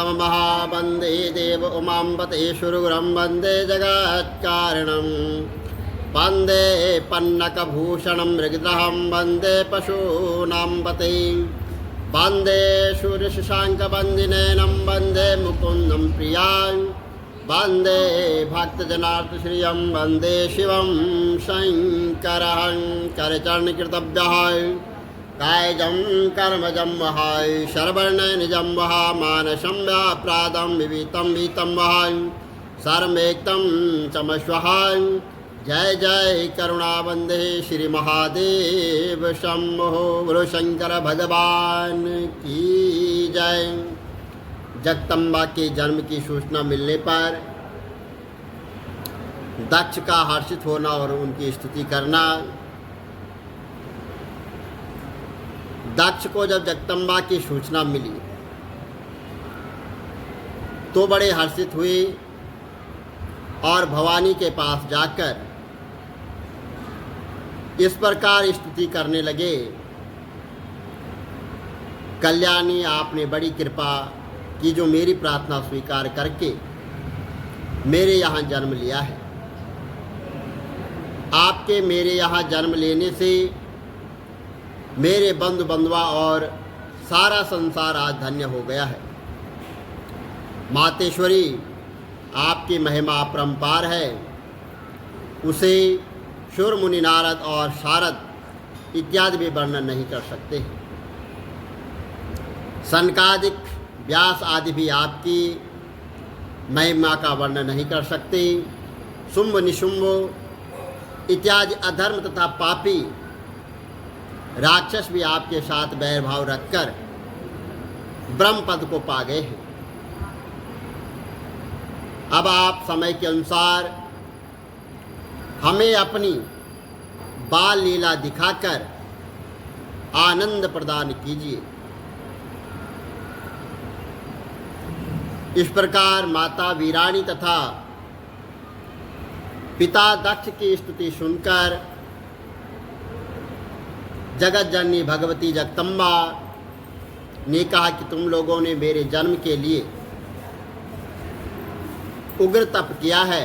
नमः। वन्दे देव उमाम्बतेश्वरगुरुं वन्दे जगत्कारणं। वन्दे पन्नकभूषणं मृगद्रहं वन्दे पशूनां पतिं। वन्दे सूर्यशशाङ्कवन्दिनयनं वन्दे मुकुन्दं प्रियां। वन्दे भक्तजनार्दनश्रियं वन्दे शिवं शङ्करं। करचरणकृतभ्यः कायजं कर्मजं वहाय शर्वणनिजं वहा मानसं व्याप्रादं विवितं वीतं वहाय सर्वेक्तं चमस्वहाय। जय जय करुणावंदे श्री महादेव शंभो। बोलो शंकर भगवान की जय। जगदम्बा के जन्म की सूचना मिलने पर दक्ष का हर्षित होना और उनकी स्तुति करना। दक्ष को जब जगदम्बा की सूचना मिली तो बड़े हर्षित हुए और भवानी के पास जाकर इस प्रकार स्तुति करने लगे, कल्याणी आपने बड़ी कृपा की जो मेरी प्रार्थना स्वीकार करके मेरे यहाँ जन्म लिया है। आपके मेरे यहाँ जन्म लेने से मेरे बंधु बंधुआ और सारा संसार आज धन्य हो गया है। मातेश्वरी आपकी महिमा अपरंपार है, उसे शुर मुनि नारद और शारद इत्यादि भी वर्णन नहीं कर सकते। सनकादिक व्यास आदि भी आपकी महिमा का वर्णन नहीं कर सकते। शुंभ निशुंभ इत्यादि अधर्म तथा पापी राक्षस भी आपके साथ बैर भाव रखकर ब्रह्म पद को पा गए हैं। अब आप समय के अनुसार हमें अपनी बाल लीला दिखाकर आनंद प्रदान कीजिए। इस प्रकार माता वीराणी तथा पिता दक्ष की स्तुति सुनकर जगत जननी भगवती जगदम्बा ने कहा कि तुम लोगों ने मेरे जन्म के लिए उग्र तप किया है,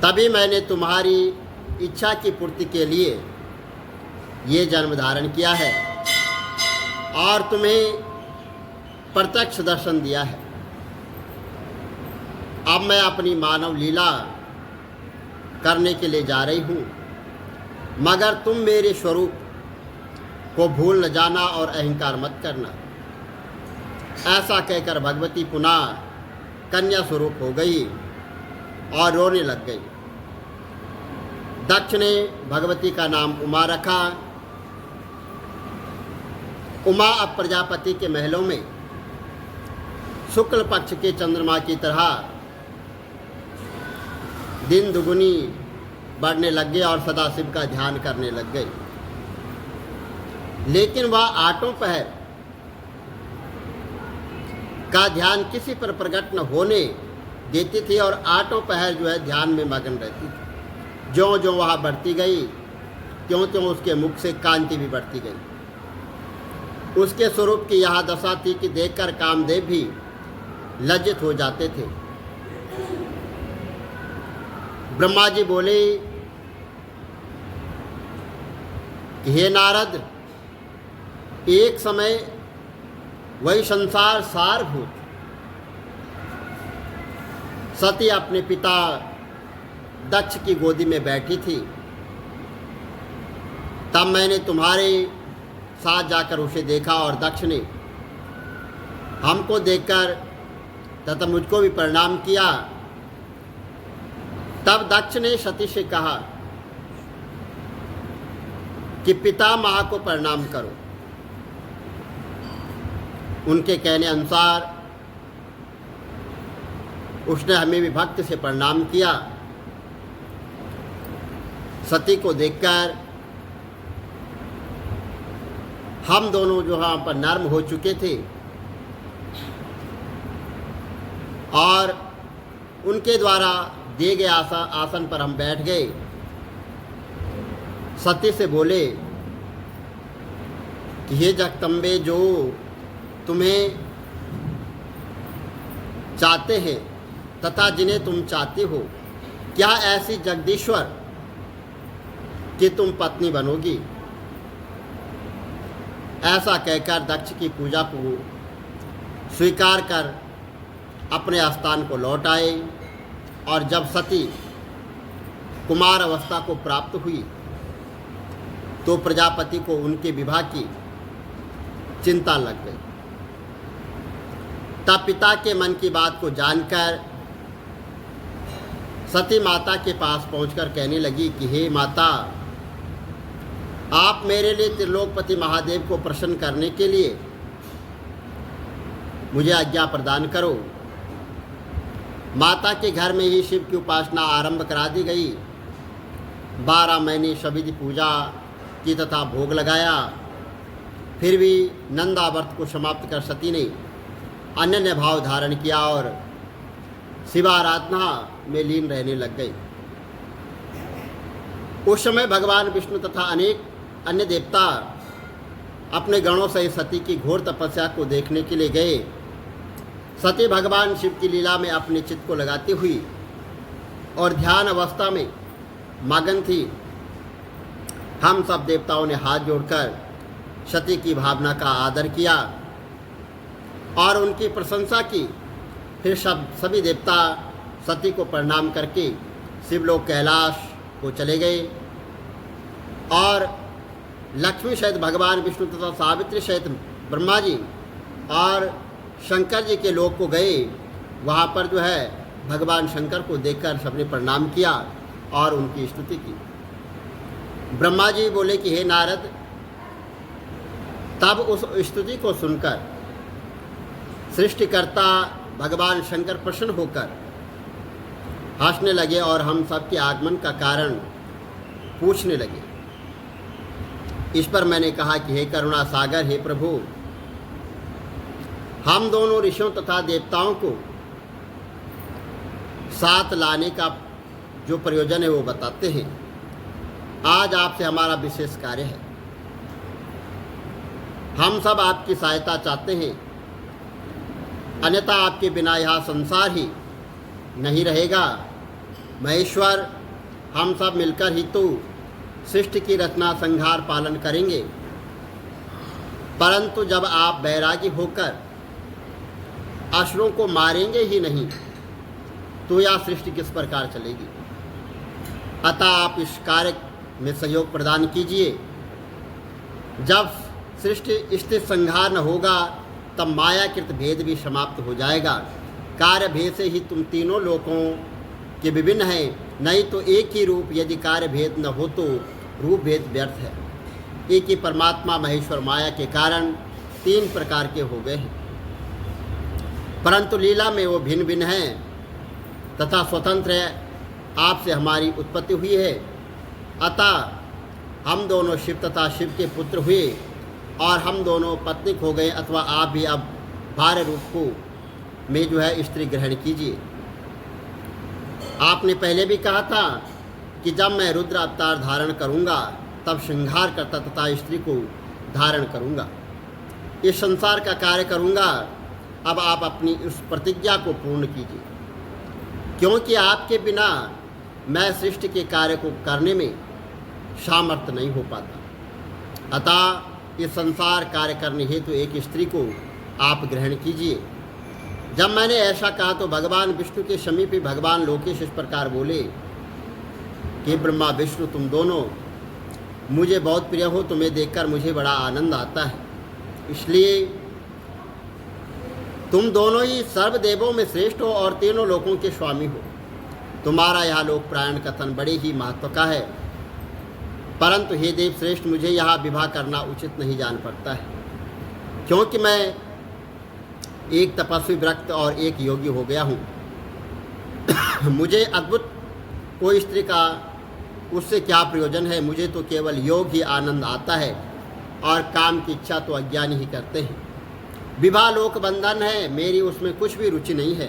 तभी मैंने तुम्हारी इच्छा की पूर्ति के लिए ये जन्म धारण किया है और तुम्हें प्रत्यक्ष दर्शन दिया है। अब मैं अपनी मानव लीला करने के लिए जा रही हूँ, मगर तुम मेरे स्वरूप को भूल न जाना और अहंकार मत करना। ऐसा कहकर भगवती पुनः कन्या स्वरूप हो गई और रोने लग गई। दक्ष ने भगवती का नाम उमा रखा। उमा अब प्रजापति के महलों में शुक्ल पक्ष के चंद्रमा की तरह दिन दुगुनी बढ़ने लग गए और सदाशिव का ध्यान करने लग गई। लेकिन वह आठों पहर का ध्यान किसी पर प्रकट न होने देती थी और आठों पहर जो है ध्यान में मगन रहती थी। ज्यों ज्यों वह बढ़ती गई त्यों त्यों उसके मुख से कांति भी बढ़ती गई। उसके स्वरूप की यह दशा थी कि देखकर कामदेव भी लज्जित हो जाते थे। ब्रह्मा जी बोले कि हे नारद, एक समय वही संसार सारभूत सती अपने पिता दक्ष की गोदी में बैठी थी, तब मैंने तुम्हारे साथ जाकर उसे देखा और दक्ष ने हमको देखकर तथा मुझको भी प्रणाम किया। तब दक्ष ने सती से कहा कि पितामह को प्रणाम करो। उनके कहने अनुसार उसने हमें भी भक्ति से प्रणाम किया। सती को देखकर हम दोनों जो वहाँ पर नर्म हो चुके थे और उनके द्वारा दिए गए आसन पर हम बैठ गए। सती से बोले कि हे जगदम्बे, जो तुम्हें चाहते हैं तथा जिन्हें तुम चाहती हो, क्या ऐसी जगदीश्वर कि तुम पत्नी बनोगी? ऐसा कहकर दक्ष की पूजा को स्वीकार कर अपने स्थान को लौट आए। और जब सती कुमार अवस्था को प्राप्त हुई तो प्रजापति को उनके विवाह की चिंता लग गई। तब पिता के मन की बात को जानकर सती माता के पास पहुंचकर कहने लगी कि हे माता, आप मेरे लिए त्रिलोकपति महादेव को प्रसन्न करने के लिए मुझे आज्ञा प्रदान करो। माता के घर में ही शिव की उपासना आरंभ करा दी गई। 12 महीने सविधि पूजा की तथा भोग लगाया। फिर भी नंदा व्रत को समाप्त कर सती ने अनन्य भाव धारण किया और शिवाराधना में लीन रहने लग गई। उस समय भगवान विष्णु तथा अनेक अन्य देवता अपने गणों सहित सती की घोर तपस्या को देखने के लिए गए। सती भगवान शिव की लीला में अपने चित्त को लगाती हुई और ध्यान अवस्था में मगन थी। हम सब देवताओं ने हाथ जोड़कर सती की भावना का आदर किया और उनकी प्रशंसा की। फिर सभी देवता सती को प्रणाम करके शिवलोक कैलाश को चले गए और लक्ष्मी सहित भगवान विष्णु तथा सावित्री सहित ब्रह्मा जी और शंकर जी के लोक को गए। वहाँ पर जो है भगवान शंकर को देखकर सबने प्रणाम किया और उनकी स्तुति की। ब्रह्मा जी बोले कि हे नारद, तब उस स्तुति को सुनकर सृष्टिकर्ता भगवान शंकर प्रसन्न होकर हंसने लगे और हम सबके आगमन का कारण पूछने लगे। इस पर मैंने कहा कि हे करुणा सागर, हे प्रभु, हम दोनों ऋषियों तथा देवताओं को साथ लाने का जो प्रयोजन है वो बताते हैं। आज आपसे हमारा विशेष कार्य है। हम सब आपकी सहायता चाहते हैं, अन्यथा आपके बिना यह संसार ही नहीं रहेगा। महेश्वर, हम सब मिलकर ही तो सृष्टि की रचना संहार पालन करेंगे, परंतु जब आप बैरागी होकर असुरों को मारेंगे ही नहीं तो यह सृष्टि किस प्रकार चलेगी। अतः आप इस कार्य में सहयोग प्रदान कीजिए। जब सृष्टि स्थिति संहार न होगा तब मायाकृत भेद भी समाप्त हो जाएगा। कार्य भेद से ही तुम तीनों लोकों के विभिन्न हैं, नहीं तो एक ही रूप। यदि कार्य भेद न हो तो रूप भेद व्यर्थ है। एक ही परमात्मा महेश्वर माया के कारण 3 प्रकार के हो गए हैं, परंतु लीला में वो भिन्न भिन्न हैं तथा स्वतंत्र है। आपसे हमारी उत्पत्ति हुई है, अतः हम दोनों शिव तथा शिव के पुत्र हुए और हम दोनों पत्नी हो गए, अथवा आप भी अब भार्य रूप को में जो है स्त्री ग्रहण कीजिए। आपने पहले भी कहा था कि जब मैं रुद्र अवतार धारण करूंगा तब श्रृंगार करता तथा स्त्री को धारण करूंगा, इस संसार का कार्य करूंगा। अब आप अपनी उस प्रतिज्ञा को पूर्ण कीजिए, क्योंकि आपके बिना मैं सृष्टि के कार्य को करने में सामर्थ्य नहीं हो पाता। अतः इस संसार कार्य करने हेतु एक स्त्री को आप ग्रहण कीजिए। जब मैंने ऐसा कहा तो भगवान विष्णु के समीप ही भगवान लोकेश इस प्रकार बोले कि ब्रह्मा विष्णु, तुम दोनों मुझे बहुत प्रिय हो। तुम्हें देखकर मुझे बड़ा आनंद आता है, इसलिए तुम दोनों ही सर्वदेवों में श्रेष्ठ हो और तीनों लोकों के स्वामी हो। तुम्हारा यह लोक प्रायण कथन बड़े ही महत्व का है, परंतु हे देव श्रेष्ठ, मुझे यहाँ विवाह करना उचित नहीं जान पड़ता है, क्योंकि मैं एक तपस्वी व्रत और एक योगी हो गया हूँ। मुझे अद्भुत कोई स्त्री का उससे क्या प्रयोजन है। मुझे तो केवल योग ही आनंद आता है और काम की इच्छा तो अज्ञानी ही करते हैं। विवाह लोक बंधन है, मेरी उसमें कुछ भी रुचि नहीं है,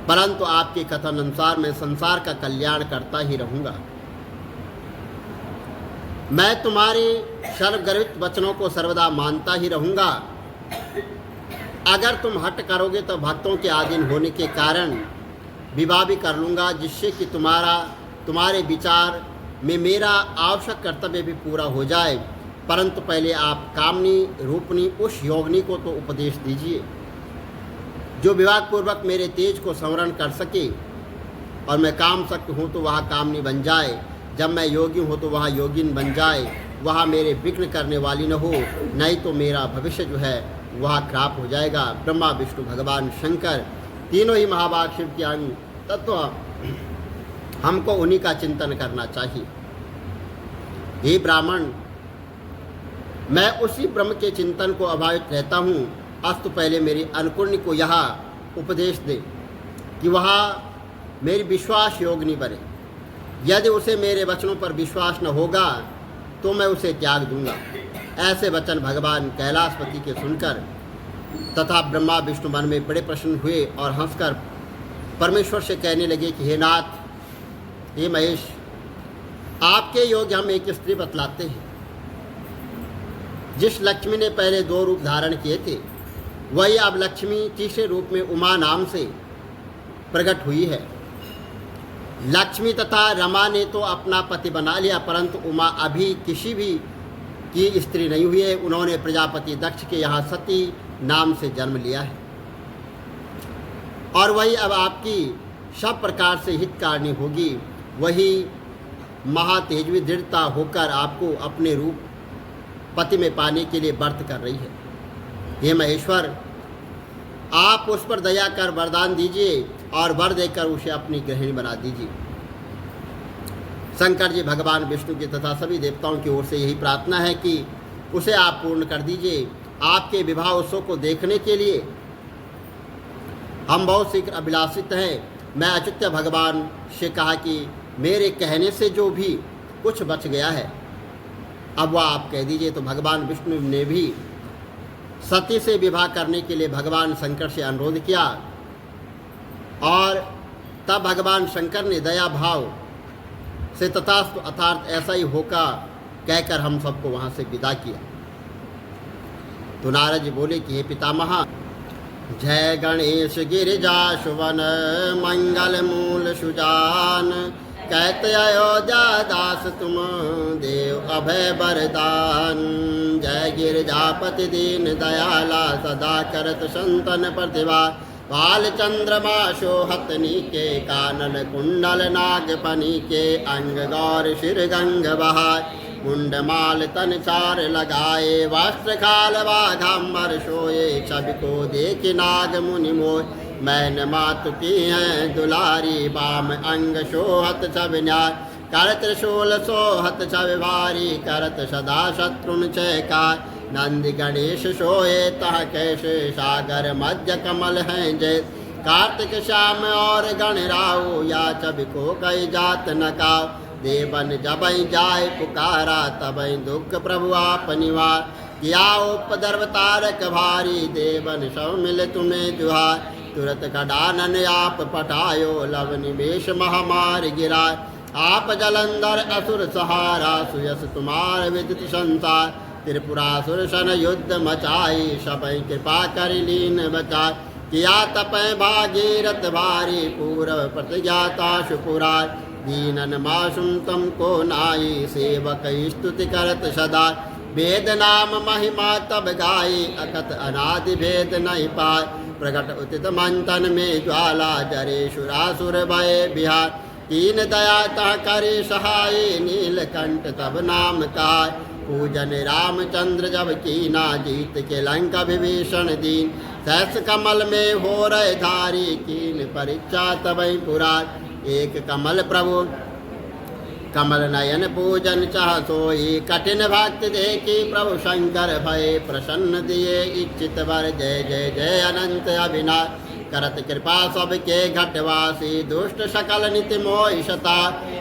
परंतु आपके कथन अनुसार मैं संसार का कल्याण करता ही रहूँगा। मैं तुम्हारे सर्वगर्भित वचनों को सर्वदा मानता ही रहूँगा। अगर तुम हट करोगे तो भक्तों के आधीन होने के कारण विवाह भी कर लूँगा, जिससे कि तुम्हारे विचार में मेरा आवश्यक कर्तव्य भी पूरा हो जाए। परंतु पहले आप कामनी रूपनी उस योगिनी को तो उपदेश दीजिए जो विवाह पूर्वक मेरे तेज को संवरण कर सके, और मैं काम शक्त हूँ तो वह कामनी बन जाए, जब मैं योगी हूँ तो वह योगिन बन जाए, वह मेरे विघ्न करने वाली न हो, नहीं तो मेरा भविष्य जो है वह खराब हो जाएगा। ब्रह्मा विष्णु भगवान शंकर तीनों ही महाभाग शिव के अंग तत्व, हमको उन्हीं का चिंतन करना चाहिए। हे ब्राह्मण, मैं उसी ब्रह्म के चिंतन को अभावित रहता हूँ। अस्तु पहले मेरी अनुकुण्य को यह उपदेश दे कि वह मेरी विश्वास योगिनी बने। यदि उसे मेरे वचनों पर विश्वास न होगा तो मैं उसे त्याग दूंगा। ऐसे वचन भगवान कैलाशपति के सुनकर तथा ब्रह्मा विष्णु मन में बड़े प्रसन्न हुए और हंसकर परमेश्वर से कहने लगे कि हे नाथ, हे महेश, आपके योग्य हम एक स्त्री बतलाते हैं। जिस लक्ष्मी ने पहले 2 रूप धारण किए थे, वही अब लक्ष्मी तीसरे रूप में उमा नाम से प्रकट हुई है। लक्ष्मी तथा रमा ने तो अपना पति बना लिया, परंतु उमा अभी किसी भी की स्त्री नहीं हुई है। उन्होंने प्रजापति दक्ष के यहाँ सती नाम से जन्म लिया है, और वही अब आपकी सब प्रकार से हितकारिणी होगी। वही महातेजवी दृढ़ता होकर आपको अपने रूप पति में पाने के लिए व्रत कर रही है। हे महेश्वर, आप उस पर दया कर वरदान दीजिए और वर देकर उसे अपनी गृहिणी बना दीजिए। शंकर जी भगवान विष्णु की तथा सभी देवताओं की ओर से यही प्रार्थना है कि उसे आप पूर्ण कर दीजिए। आपके विवाह उत्सव को देखने के लिए हम बहुत शीघ्र अभिलाषित हैं। मैं अच्युत भगवान से कहा कि मेरे कहने से जो भी कुछ बच गया है अब वह आप कह दीजिए। तो भगवान विष्णु ने भी सती से विवाह करने के लिए भगवान शंकर से अनुरोध किया, और तब भगवान शंकर ने दया भाव से तथास्तु अर्थात ऐसा ही होगा कहकर हम सबको वहाँ से विदा किया। तो नारद जी बोले कि हे पितामह, जय गणेश गिरिजा सुवन मंगल मूल सुजान, कहते अयोध्या दास तुम देव अभय वरदान। जय गिरिजापति दीन दयाला सदा करत संतन प्रतिभा, बाल चंद्रमा शोहतनी के कानन कुंडल नागपनी के, अंग गौर शिर गंग बहाय मुंडमाल तन चार लगाए, वस्त्र खाल वाघाम्बर सोए, छवि को देख नाग मुनि मोय। मैन मातु की हैं दुलारी, बाम अंग शोहत छवि न्याय, कर त्रिशूल सोहत छवि भारी, करत सदा शत्रुन चयकार। नंद गणेश सोए तह कैसे, सागर मध्य कमल हैं जय। कार्तिक श्याम और गणराव, या छवि को कई जात न काव। देवन जबई जाय पुकारा, तबई दुख प्रभु आप निवार। किया उपद्रव तारक भारी, देवन सब मिल तुम्हें जुहार। तुरत खडानन आप पटायो, लव निवेश महामार गिराय। आप जलंधर असुर सहारा, सुयस तुम्हार विदित संसार। त्रिपुरासुर सन युद्ध मचाई, सबई कृपा कर लीन बचाय। किया तपय भागीरथ भारी, पूर्व प्रतिज्ञाता सुपुराय। दीनन मासुम तम को नाई, सेवक स्तुति करत सदा। वेद नाम महिमा तब गाई, अकथ अनादि भेद नहीं पाय। प्रकट उचित मंथन में ज्वाला, जरे सुरासुर भय बिहार। कीन दया तह करे सहाय, नीलकंठ तब नाम काय। पूजन रामचंद्र जब कीना, जीत के लंका विभीषण दीन। सहस कमल में हो रहे धारी, कीन परीक्षा तबई पुरार। एक कमल प्रभु कमल नयन पूजन चाह सोई, कठिन भक्त देखी प्रभु शंकर भय प्रसन्न दिए इच्छित वर। जय जय जय अनंत अविनाश, करत कृपा सबके घटवासी। दुष्ट सकल निति मोहि सता,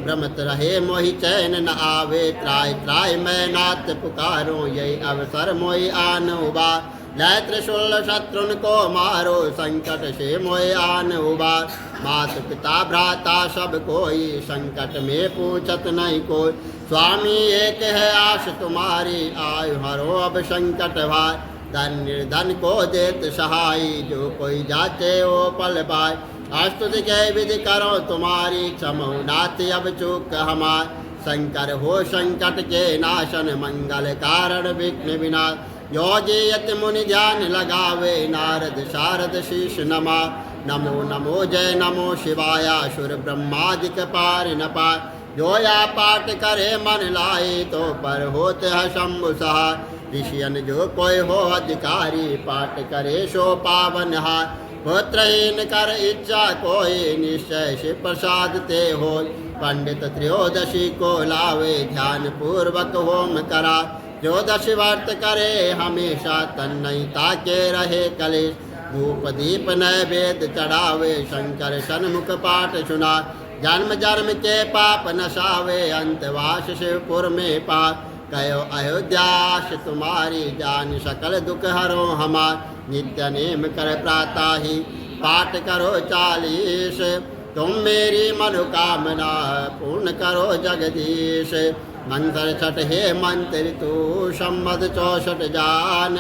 भ्रमत रहे मोहि चैन न आवे। त्राय त्राय मैं नाथ पुकारो, यही अवसर मोहि आन उबार। लय त्रिशूल शत्रुन को मारो, संकट से मोहि आन उबार। मात पिता भ्राता सब कोई, संकट में पूछत नहीं कोई। स्वामी एक है आश तुम्हारी, आयु हरो अब संकट भार। धन निर्धन को देत सहाय, जो कोई जाचे वो पल पाए। अस्तुति के विधि करो तुम्हारी, क्षमो नाथ अब चूक हमार। शंकर हो संकट के नाशन, मंगल कारण विघ्न विनाश। योगी यति मुनि ध्यान लगावे, नारद शारद शीश नमा। नमो नमो जय नमो शिवाया, सुर ब्रह्मादिक पार न पाए। जो या पाठ करे मन लाए, तो पर होते है शंभु सहाय। ऋषियन जो कोई हो अधिकारी, पाठ करे सो पावन हाय। पुत्रहीन कर इच्छा कोई, निश्चय शिव प्रसाद ते हो। पंडित त्रयोदशी को लावे, ध्यान पूर्वक होम करा। जो दश व्रत करे हमेशा, तन नहीं ताके रहे कलेश। धूप दीप नैवेद्य चढ़ावे, शंकर सन्मुख पाठ सुना। जन्म जन्म के पाप नसावे, अंतवास शिवपुर में पा। कहो अयोध्यास तुम्हारी, जान सकल दुख हरो हमार। नित्य नेम कर प्रातः ही, पाठ करो 40। तुम मेरी मनोकामना, पूर्ण करो जगदीश। मंत्र छठ हे मंत्र तू, संवद 64 जान।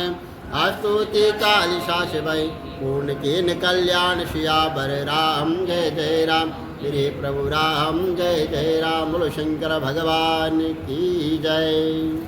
स्तुति 40 शिवै, पूर्ण कीन कल्याण। सियावर राम जय जय राम, मेरे प्रभु राम जय जय राम। बोलो शंकर भगवान की जय।